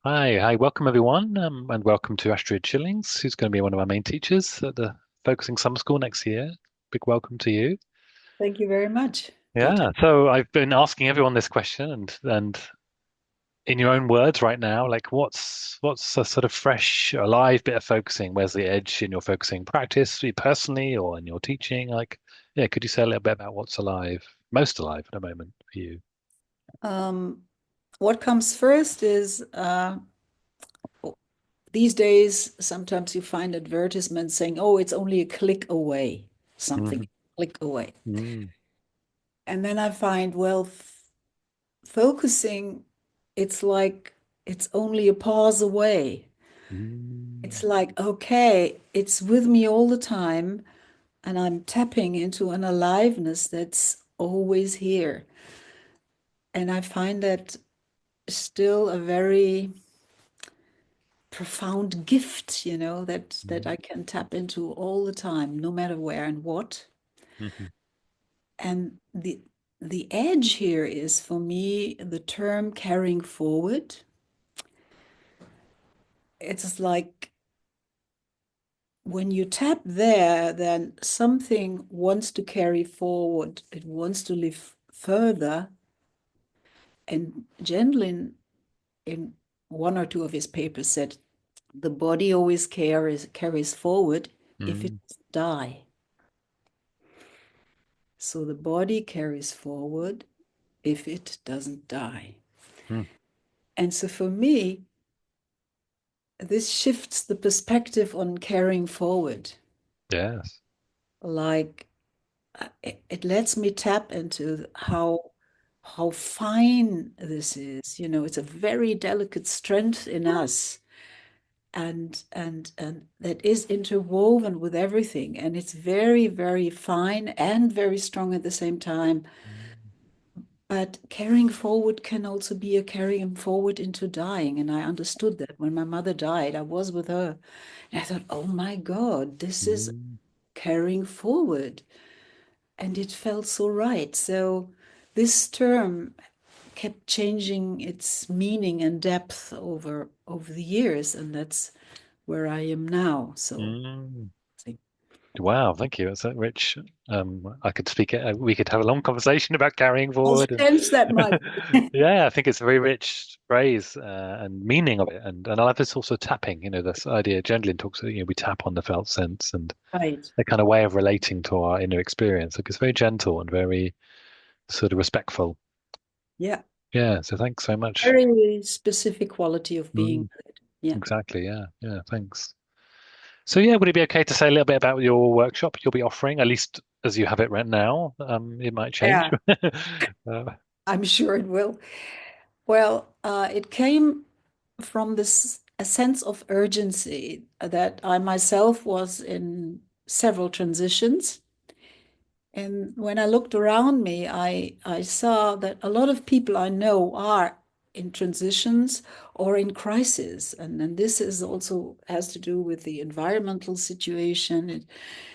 Hi, welcome everyone, and welcome to Astrid Schillings, who's going to be one of our main teachers at the Focusing Summer School next year. Big welcome to you. Thank you very much, Peter. Yeah, so I've been asking everyone this question, and in your own words right now, like what's a sort of fresh, alive bit of focusing? Where's the edge in your focusing practice, personally or in your teaching? Like, yeah, could you say a little bit about what's alive, most alive at the moment for you? Um, what comes first is these days, sometimes you find advertisements saying, oh, it's only a click away, something, Hmm. click away. Mm. And then I find, well, focusing, it's like it's only a pause away. It's Mm. like, okay, it's with me all the time, and I'm tapping into an aliveness that's always here. And I find that still a very profound gift, that Mm. I can tap into all the time, no matter where and what. Mhm. And the edge here is for me the term carrying forward. It's like when you tap there, then something wants to carry forward. It wants to live further. And Gendlin, in one or two of his papers, said the body always carries forward if it Mm. doesn't die. So the body carries forward if it doesn't die. Mm. And so for me, this shifts the perspective on carrying forward. Yes. Like it lets me tap into how fine this is. It's a very delicate strength in us and that is interwoven with everything. And it's very, very fine and very strong at the same time. Mm. But carrying forward can also be a carrying forward into dying. And I understood that when my mother died, I was with her. And I thought, oh my God, this is Mm. carrying forward. And it felt so right. So this term kept changing its meaning and depth over the years. And that's where I am now. So Mm. I think, Wow, thank you. It's rich. I could speak it. We could have a long conversation about carrying I'll forward, and sense that might be. yeah, I think it's a very rich phrase and meaning of it. And I love this also tapping. This idea. Gendlin talks. We tap on the felt sense and Right. the kind of way of relating to our inner experience. Like it's very gentle and very sort of respectful. Yeah. Yeah. So thanks so much. Very specific quality of being Mm. good. Yeah. Exactly. Yeah. Yeah. Thanks. So yeah, would it be okay to say a little bit about your workshop you'll be offering, at least as you have it right now? It might change. Yeah. I'm sure it will. Well, it came from this a sense of urgency that I myself was in several transitions. And when I looked around me, I saw that a lot of people I know are in transitions or in crisis. And this is also has to do with the environmental situation.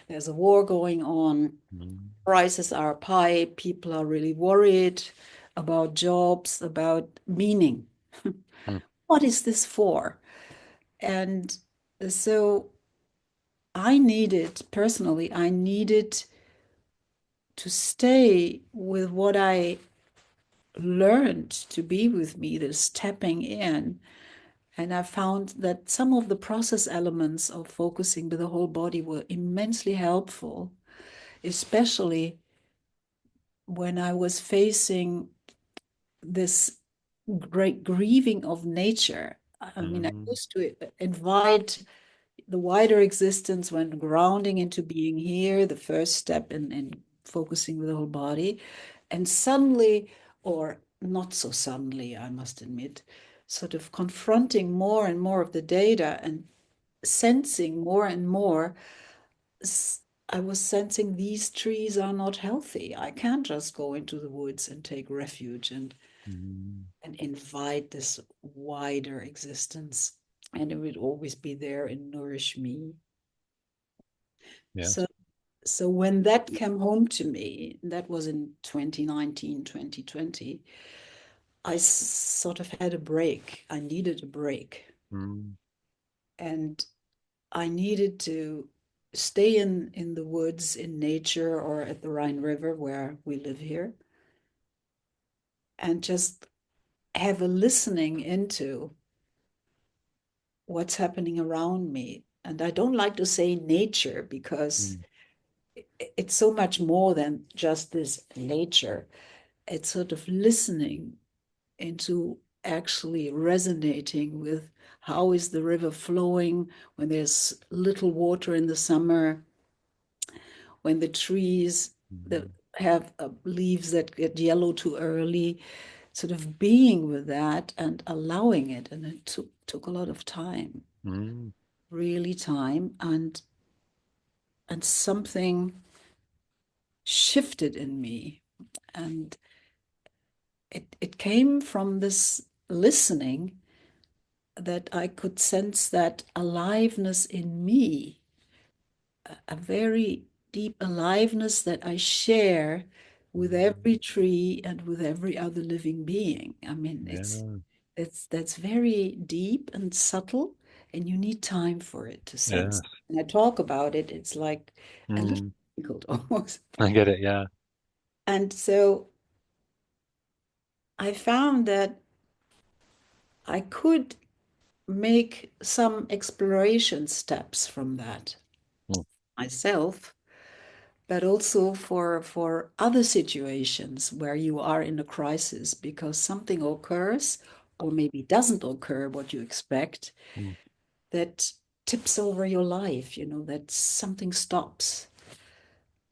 There's a war going on. Mm. Prices are high. People are really worried about jobs, about meaning. Mm. What is this for? And so I needed to stay with what I learned to be with me, this tapping in. And I found that some of the process elements of focusing with the whole body were immensely helpful, especially when I was facing this great grieving of nature. I mean, I Mm. used to invite the wider existence when grounding into being here, the first step in focusing with the whole body. And suddenly, or not so suddenly, I must admit, sort of confronting more and more of the data and sensing more and more, I was sensing these trees are not healthy. I can't just go into the woods and take refuge Mm. and invite this wider existence. And it would always be there and nourish me. Yes. So so when that came home to me, that was in 2019, 2020, I sort of had a break. I needed a break. Mm, And I needed to stay in the woods, in nature, or at the Rhine River where we live here, and just have a listening into what's happening around me. And I don't like to say nature because mm, it's so much more than just this nature. It's sort of listening into actually resonating with how is the river flowing when there's little water in the summer, when the trees that mm, have leaves that get yellow too early, sort of being with that and allowing it. And it took a lot of time, mm, really time, and something shifted in me. And it came from this listening that I could sense that aliveness in me, a very deep aliveness that I share with mm. every tree and with every other living being. I mean, Yeah, it's that's very deep and subtle, and you need time for it to sense. yes. And I talk about it, it's like a little Mm, difficult almost. I get it. Yeah. And so I found that I could make some exploration steps from that Mm, myself, but also for other situations where you are in a crisis because something occurs or maybe doesn't occur what you expect mm, that tips over your life, that something stops.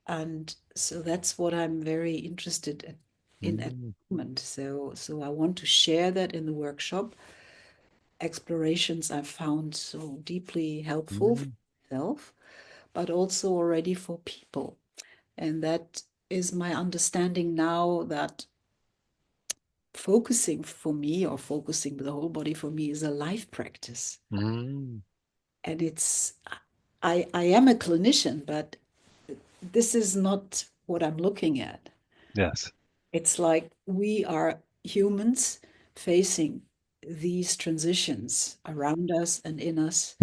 And so that's what I'm very interested in at mm, the moment. So I want to share that in the workshop. Explorations I've found so deeply helpful for mm, myself, but also already for people. And that is my understanding now that focusing for me or focusing with the whole body for me is a life practice. mm. And I am a clinician, but this is not what I'm looking at. Yes. It's like we are humans facing these transitions around us and in us.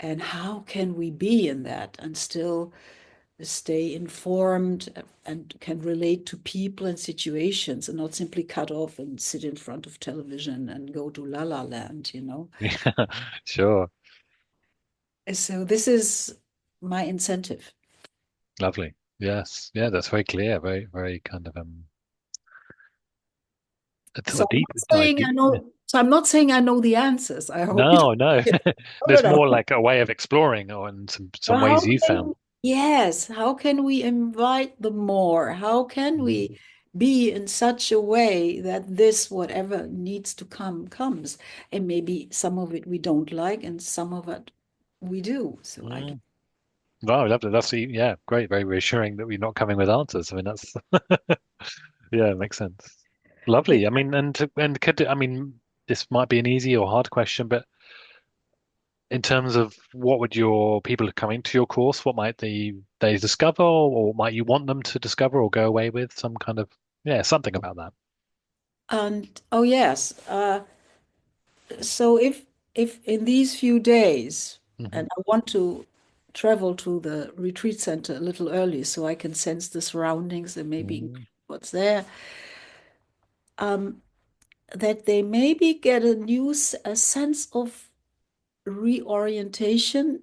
And how can we be in that and still stay informed and can relate to people and situations and not simply cut off and sit in front of television and go to la la land? Yeah. Sure. So this is my incentive. Lovely. Yes. Yeah, that's very clear. Very, very kind of it's So a I'm deep not like saying I deep. Yeah. know, so I'm not saying I know the answers. I hope you No, no. don't. No, There's no, more no. like a way of exploring or and some Well, ways you found. yes, how can we invite them more? How can Mm, we be in such a way that this, whatever needs to come, comes? And maybe some of it we don't like and some of it we do. So I don't. mm. Wow, I love that. Yeah, great. Very reassuring that we're not coming with answers. I mean, that's yeah, it makes sense. Yeah. Lovely. I mean, and could I mean this might be an easy or hard question, but in terms of what would your people coming to your course, what might they discover, or might you want them to discover or go away with some kind of yeah, something about that. And oh yes. So if in these few days, Hmm. and I want to travel to the retreat center a little early so I can sense the surroundings and maybe include Mm, what's there. Um, that they maybe get a sense of reorientation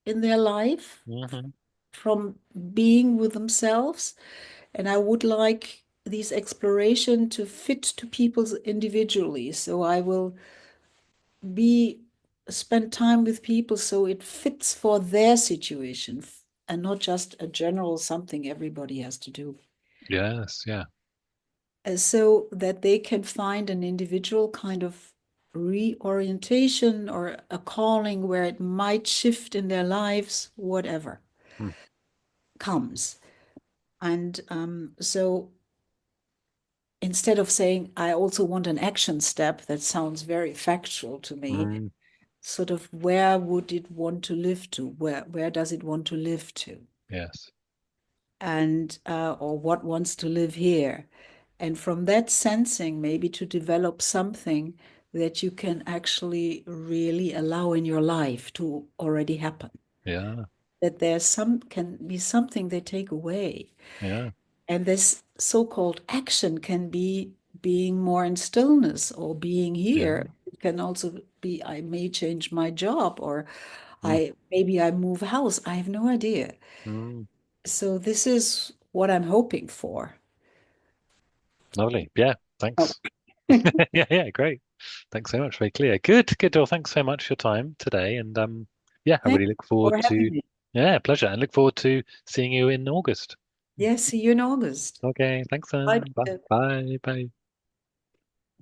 in their life hmm. from being with themselves. And I would like these exploration to fit to people's individually. So I will be spend time with people so it fits for their situation and not just a general something everybody has to do. Yes, yeah. So that they can find an individual kind of reorientation or a calling where it might shift in their lives, whatever Mm, comes. And so instead of saying, I also want an action step, that sounds very factual to me, mm, sort of where would it want to live to? Where does it want to live to? yes. And or what wants to live here? And from that sensing, maybe to develop something that you can actually really allow in your life to already happen. Yeah. That there's some can be something they take away. Yeah. And this so-called action can be being more in stillness or being Yeah. here. It can also be I may change my job or Mm, I maybe I move house. I have no idea. mm. So this is what I'm hoping for. Lovely. Yeah. Oh, Thanks. Yeah. Yeah. Great. Thanks so much. Very clear. Good. Good. Well, thanks so much for your time today. And yeah, I thanks really look for forward having to, me. yeah, pleasure. And look forward to seeing you in August. Yes, see you in August. Okay. Thanks, Bye, then. Bye. Peter. Bye. Bye.